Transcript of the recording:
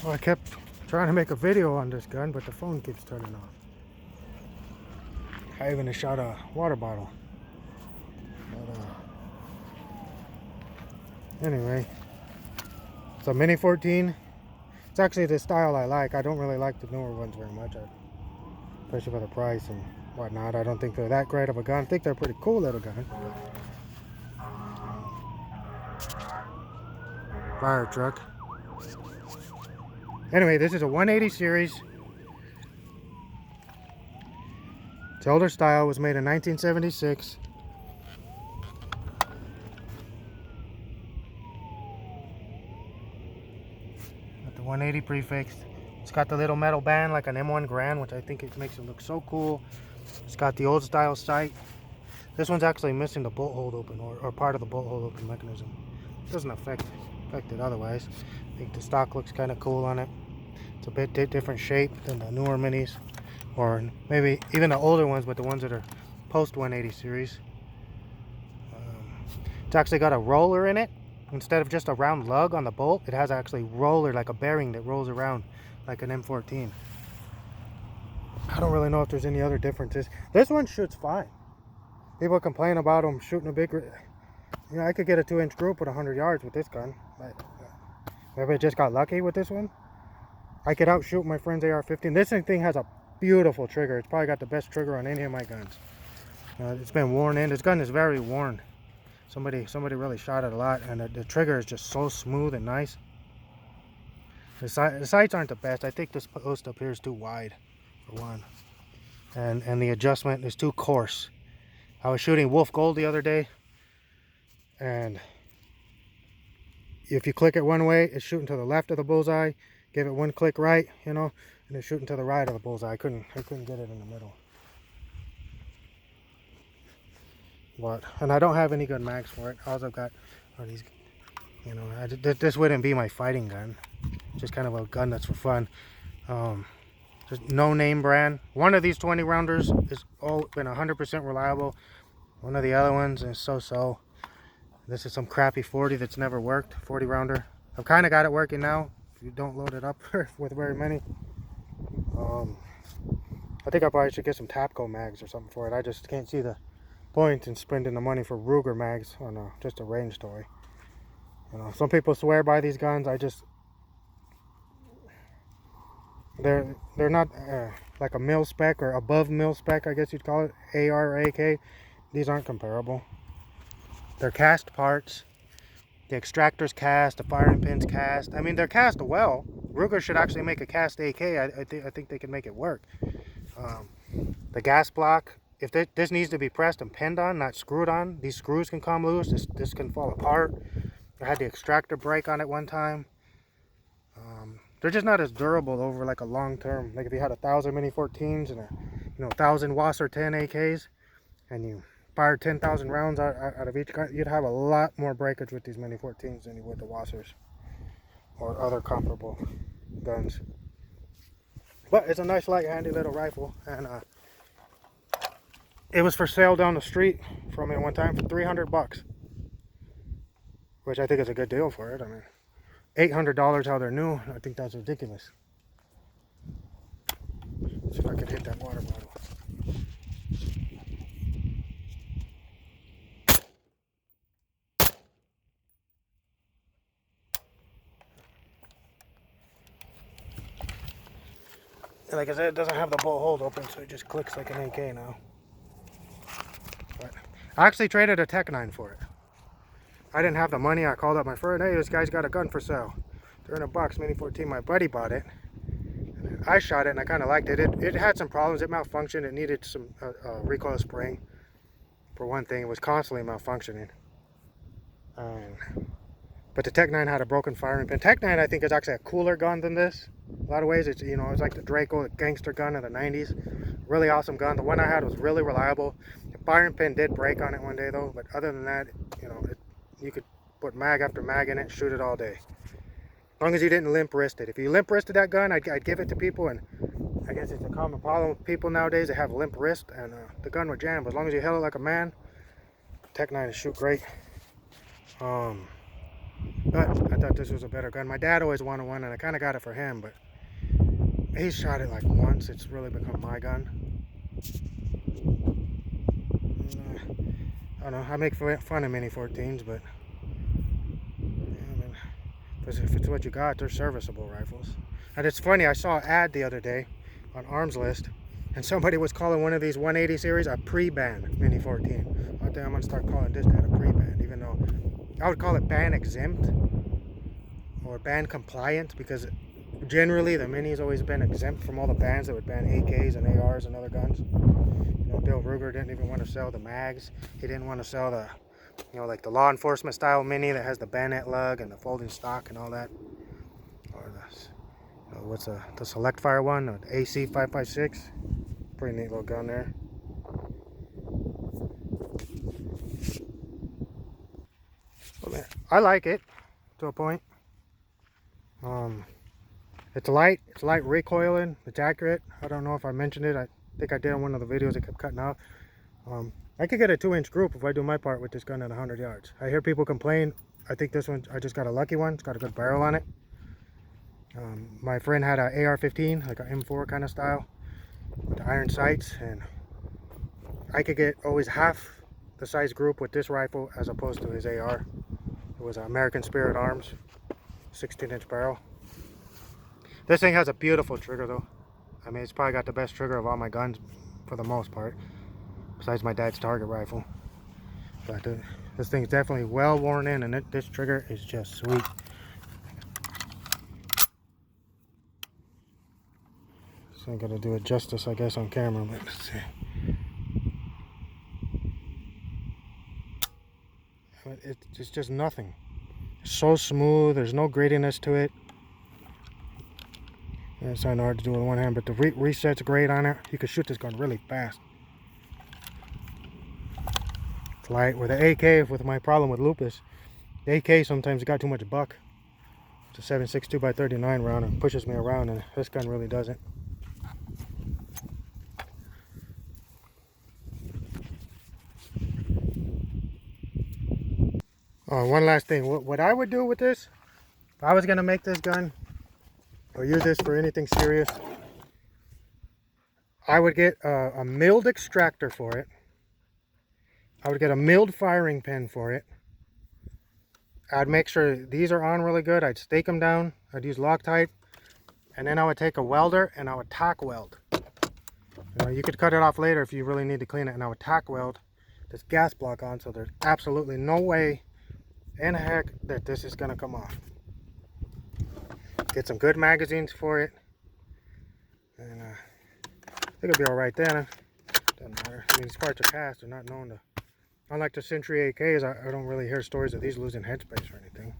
Well, I kept trying to make a video on this gun, but the phone keeps turning off. I even shot a water bottle. But, anyway, it's a Mini14. It's actually the style I like. I don't really like the newer ones very much, especially for the price and whatnot. I don't think they're that great of a gun. I think they're a pretty cool little gun. Fire truck. Anyway, this is a 180 series. It's older style. Was made in 1976. Got the 180 prefix. It's got the little metal band like an M1 Grand, which I think it makes it look so cool. It's got the old style sight. This one's actually missing the bolt hold open, or part of the bolt hold open mechanism. It doesn't affect it otherwise. I think the stock looks kind of cool on it. It's a bit different shape than the newer minis, or maybe even the older ones, but the ones that are post 180 series. It's actually got a roller in it. Instead of just a round lug on the bolt, it has actually roller, like a bearing that rolls around like an M14. I don't really know if there's any other differences. This one shoots fine. People complain about them shooting a big... You know, I could get a 2-inch group at 100 yards with this gun. But maybe I just got lucky with this one. I could outshoot my friend's AR-15. This thing has a beautiful trigger. It's probably got the best trigger on any of my guns. It's been worn in. This gun is very worn. Somebody really shot it a lot, and the trigger is just so smooth and nice. The sights aren't the best. I think this post up here is too wide, for one, and the adjustment is too coarse. I was shooting Wolf Gold the other day, and if you click it one way, it's shooting to the left of the bullseye. Give it one click right, you know, and it's shooting to the right of the bullseye. I couldn't get it in the middle. But, and I don't have any good mags for it. All I've got are these, you know, this wouldn't be my fighting gun. Just kind of a gun that's for fun. Just no name brand. One of these 20 rounders has been 100% reliable. One of the other ones is so-so. This is some crappy 40 that's never worked. 40 rounder. I've kind of got it working now. If you don't load it up with very many. I think I probably should get some Tapco mags or something for it. I just can't see the point in spending the money for Ruger mags on just a range toy. You know, some people swear by these guns. They're not like a mil spec or above mil spec, I guess you'd call it, AR or AK. These aren't comparable. They're cast parts. The extractor's cast, the firing pin's cast. I mean, they're cast well. Ruger should actually make a cast AK. I think they can make it work. The gas block, if this needs to be pressed and pinned on, not screwed on, these screws can come loose. This can fall apart. I had the extractor break on it one time. They're just not as durable over like a long term. Like if you had 1,000 Mini14s and 1,000 Wasser 10 AKs, and you fired 10,000 rounds out of each gun, you'd have a lot more breakage with these Mini14s than you would the Wassers or other comparable guns. But it's a nice, light, handy little rifle, and it was for sale down the street from me one time for 300 bucks, which I think is a good deal for it. I mean, $800 how they're new. I think that's ridiculous. Let's see if I can hit that water bottle. And like I said, it doesn't have the bolt hold open, so it just clicks like an AK now. But I actually traded a Tech 9 for it. I didn't have the money. I called up my friend. Hey, this guy's got a gun for sale. $300 Mini14. My buddy bought it. I shot it and I kind of liked it. It had some problems. It malfunctioned. It needed some recoil spring. For one thing, it was constantly malfunctioning. But the Tech 9 had a broken firing pin. Tech 9, I think, is actually a cooler gun than this. A lot of ways, it's it's like the Draco, the gangster gun of the 90s. Really awesome gun. The one I had was really reliable. The firing pin did break on it one day though, but other than that, you could put mag after mag in it, shoot it all day. As long as you didn't limp wrist it. If you limp wristed that gun, I'd give it to people, and I guess it's a common problem with people nowadays. They have limp wrist, and the gun would jam. But as long as you held it like a man, Tech 9 is shoot great. The 9 is shoot great. Like I said, it doesn't have the bolt hold open, so it just clicks like an AK now. But I thought this was a better gun. My dad always wanted one, and I kind of got it for him, but he shot it like once. It's really become my gun. I don't know. I make fun of Mini14s, but yeah, I mean, if it's what you got, they're serviceable rifles. And it's funny, I saw an ad the other day on Arms List, and somebody was calling one of these 180 series a pre-ban Mini14. I think I'm gonna start calling this dad a pre-ban, even though I would call it ban exempt or ban compliant, because generally the Mini's always been exempt from all the bans that would ban AKs and ARs and other guns. You know, Bill Ruger didn't even want to sell the mags. He didn't want to sell the, you know, like the law enforcement style Mini that has the bayonet lug and the folding stock and all that. Or the, what's the select fire one, the AC556. Pretty neat little gun there. I like it to a point. It's light recoiling, it's accurate. I don't know if I mentioned it. I think I did on one of the videos. It kept cutting out. I could get a 2-inch group if I do my part with this gun at 100 yards. I hear people complain. I think this one, I just got a lucky one. It's got a good barrel on it. My friend had an AR-15, like an M4 kind of style, with the iron sights, and I could get always half the size group with this rifle as opposed to his AR. It was an American Spirit Arms, 16-inch barrel. This thing has a beautiful trigger though. I mean, it's probably got the best trigger of all my guns for the most part, besides my dad's target rifle. But this thing's definitely well worn in, and this trigger is just sweet. So I'm gonna do it justice, I guess, on camera, but let's see. It's just nothing. It's so smooth. There's no grittiness to it. And it's kind of hard to do with one hand, but the reset's great on it. You can shoot this gun really fast. It's light. With the AK, with my problem with lupus, the AK sometimes got too much buck. It's a 7.62 by 39 round and pushes me around, and this gun really doesn't. Oh, one last thing. What I would do with this, if I was going to make this gun or use this for anything serious, I would get a milled extractor for it. I would get a milled firing pin for it. I'd make sure these are on really good. I'd stake them down. I'd use Loctite. And then I would take a welder and I would tack weld. You could cut it off later if you really need to clean it. And I would tack weld this gas block on, so there's absolutely no way in heck that this is going to come off. Get some good magazines for it. And I think it'll be alright then. Doesn't matter. I mean, these parts are cast. They're not known to... Unlike the Century AKs, I don't really hear stories of these losing headspace or anything.